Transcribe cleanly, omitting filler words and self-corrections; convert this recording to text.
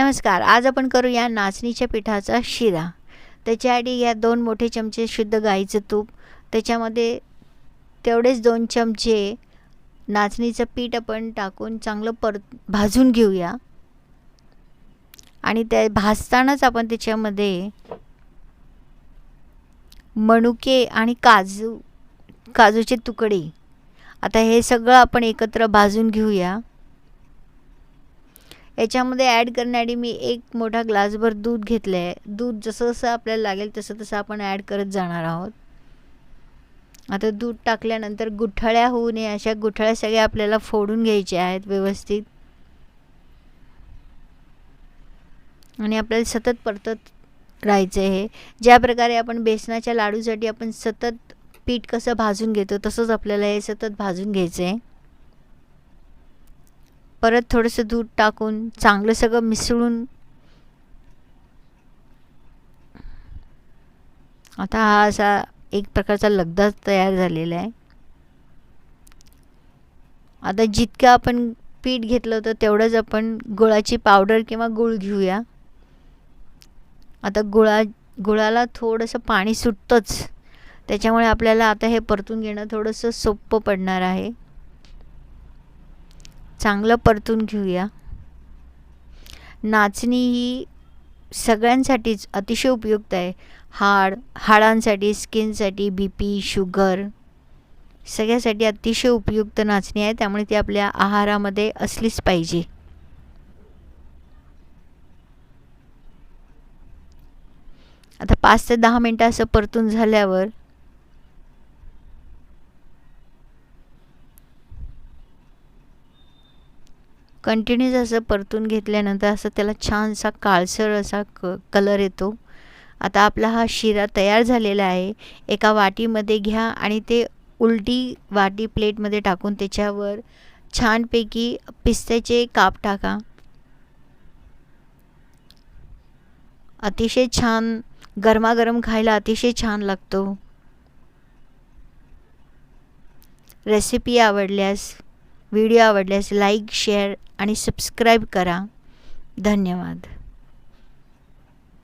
नमस्कार. आज आपण करूया नाचणीच्या पिठाचा शिरा. त्याच्यासाठी या 2 मोठे चमचे शुद्ध गाईचं तूप, त्याच्यामध्ये तेवढेच 2 चमचे नाचणीचं पीठ आपण टाकून चांगलं भाजून घेऊया. आणि ते भाजतानाच आपण त्याच्यामध्ये मनुके आणि काजूचे तुकडे, आता हे सगळं आपण एकत्र भाजून घेऊया. याच्यामध्ये ॲड करण्यासाठी मी 1 मोठा ग्लासभर दूध घेतलं आहे. दूध जसं जसं आपल्याला लागेल तसं तसं आपण ॲड करत जाणार आहोत. आता दूध टाकल्यानंतर गुठळ्या होऊ नये अशा गुठळ्या सगळ्या आपल्याला फोडून घ्यायच्या आहेत व्यवस्थित. आणि आपल्याला सतत परतत राहायचं आहे. ज्या प्रकारे आपण बेसनाच्या लाडूसाठी आपण सतत पीठ कसं भाजून घेतो तसंच आपल्याला हे सतत भाजून घ्यायचं आहे. परत थोडंसं दूध टाकून चांगलं सगळं मिसळून आता हा असा एक प्रकारचा लगदा तयार झालेला आहे. आता जितकं आपण पीठ घेतलं होतं तेवढंच आपण गुळाची पावडर किंवा गूळ घेऊया. आता गुळाला थोडंसं पाणी सुटतंच, त्याच्यामुळे आपल्याला आता हे परतून घेणं थोडंसं सोपं पडणार आहे. चांगलं परतून घेऊया. नाचणी ही सगळ्यांसाठीच अतिशय उपयुक्त आहे. हाडांसाठी, स्किनसाठी, BP, शुगर सगळ्यासाठी अतिशय उपयुक्त नाचणी आहे. त्यामुळे ती आपल्या आहारामध्ये असलीच पाहिजे. आता 5 ते 10 मिनटं असं परतून झाल्यावर कंटिन्यूस असं परतून घेतल्यानंतर असं त्याला छानसा काळसर असा कलर येतो. आता आपला हा शिरा तयार झालेला आहे. एका वाटीमध्ये घ्या आणि ते उलटी वाटी प्लेटमध्ये टाकून त्याच्यावर छानपैकी पिस्त्याचे काप टाका. अतिशय छान, गरमागरम खायला अतिशय छान लागतो. रेसिपी आवडल्यास, व्हिडिओ आवडल्यास लाईक, शेअर आणि सबस्क्राईब करा. धन्यवाद.